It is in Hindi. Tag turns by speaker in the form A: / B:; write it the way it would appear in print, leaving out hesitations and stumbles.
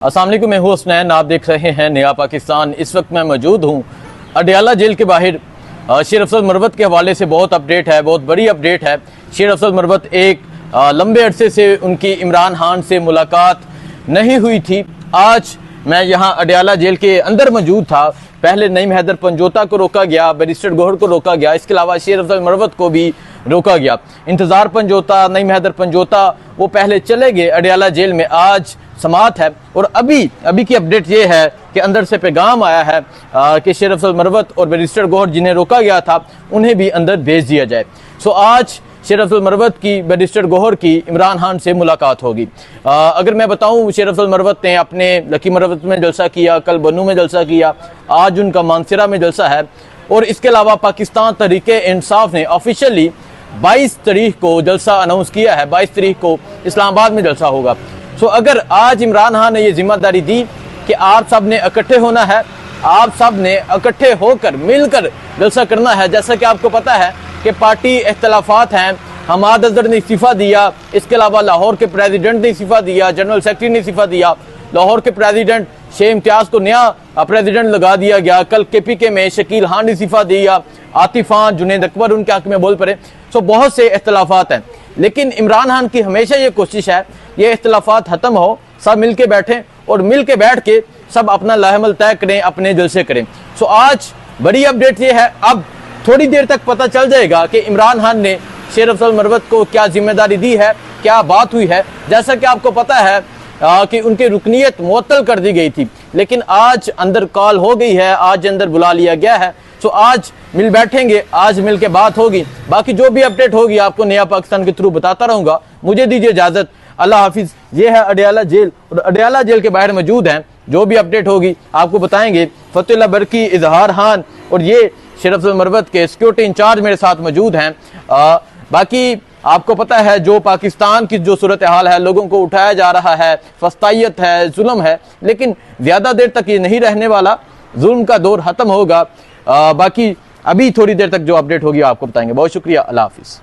A: अस्सलाम वालेकुम, मैं हूं हसनैन। आप देख रहे हैं नया पाकिस्तान। इस वक्त मैं मौजूद हूं अडयाला जेल के बाहर। शेर अफजल मरवत के हवाले से बहुत अपडेट है, बहुत बड़ी अपडेट है। शेर अफजल मरवत एक लंबे अरसे से उनकी इमरान खान से मुलाकात नहीं हुई थी। आज मैं यहाँ अडयाला जेल के अंदर मौजूद था। पहले नईम हैदर पंजोता को रोका गया, बैरिस्टर गौहर को रोका गया, इसके अलावा शेर अफजल मरवत को भी रोका गया। इंतज़ार पंजोता, नईम हैदर पंजोता वो पहले चले गए अडयाला जेल में। आज समात है और अभी की अपडेट ये है कि अंदर से पैगाम आया है कि शेर अफजल मरवत और बैरिस्टर गौहर जिन्हें रोका गया था उन्हें भी अंदर भेज दिया जाए। सो आज शेर अफजल मरवत की, बैरिस्टर गौहर की इमरान खान से मुलाकात होगी। अगर मैं बताऊं, शेर अफजल मरवत ने अपने लकी मरवत में जलसा किया, कल बनू में जलसा किया, आज उनका मानसरा में जलसा है। और इसके अलावा पाकिस्तान तहरीके इंसाफ ने ऑफिशियली 22 तारीख को जलसा अनाउंस किया है। 22 तारीख को इस्लामाबाद में जलसा होगा। सो अगर आज इमरान खान ने ये जिम्मेदारी दी कि आप सब ने इकट्ठे होना है, आप सब ने इकट्ठे होकर मिलकर जलसा करना है। जैसा कि आपको पता है कि पार्टी इख्तलाफात हैं, हमाद अजहर ने इस्तीफ़ा दिया, इसके अलावा लाहौर के प्रेसिडेंट ने इस्तीफ़ा दिया, जनरल सेक्रेटरी ने इस्तीफ़ा दिया, लाहौर के प्रेसिडेंट शेख इम्तियाज़ को नया प्रेसिडेंट लगा दिया गया। कल KPK में शकील खान ने इस्तीफ़ा दिया, आतिफ खान, जुनैद अकबर उनके हक में बोल पड़े। सो बहुत से इख्तलाफात हैं, लेकिन इमरान खान की हमेशा ये कोशिश है ये इख्तलाफात ख़त्म हो, सब मिल के बैठें और मिल के बैठ के सब अपना लाहमल तय करें, अपने जलसे करें। सो आज बड़ी अपडेट ये है, अब थोड़ी देर तक पता चल जाएगा कि इमरान खान ने शेर अफजल मरवत को क्या जिम्मेदारी दी है, क्या बात हुई है। जैसा कि आपको पता है कि उनकी रुकनीत मुअत्तल कर दी गई थी, लेकिन आज अंदर कॉल हो गई है, आज अंदर बुला लिया गया है। सो आज मिल बैठेंगे, आज मिल के बात होगी। बाकी जो भी अपडेट होगी आपको नया पाकिस्तान के थ्रू बताता रहूँगा। मुझे दीजिए इजाज़त, अल्लाह हाफिज़। ये है अडयाला जेल और अडयाला जेल के बाहर मौजूद हैं। जो भी अपडेट होगी आपको बताएंगे। फतेहुल्लाह बरकी, इजहार खान और ये शेर अफजल मरवत के सिक्योरिटी इंचार्ज मेरे साथ मौजूद हैं। बाकी आपको पता है जो पाकिस्तान की जो सूरत हाल है, लोगों को उठाया जा रहा है, फस्तायत है, जुल्म है, लेकिन ज़्यादा देर तक ये नहीं रहने वाला। जुल्म का दौर ख़त्म होगा। बाकी अभी थोड़ी देर तक जो अपडेट होगी आपको बताएंगे। बहुत शुक्रिया, अल्लाह हाफिज़।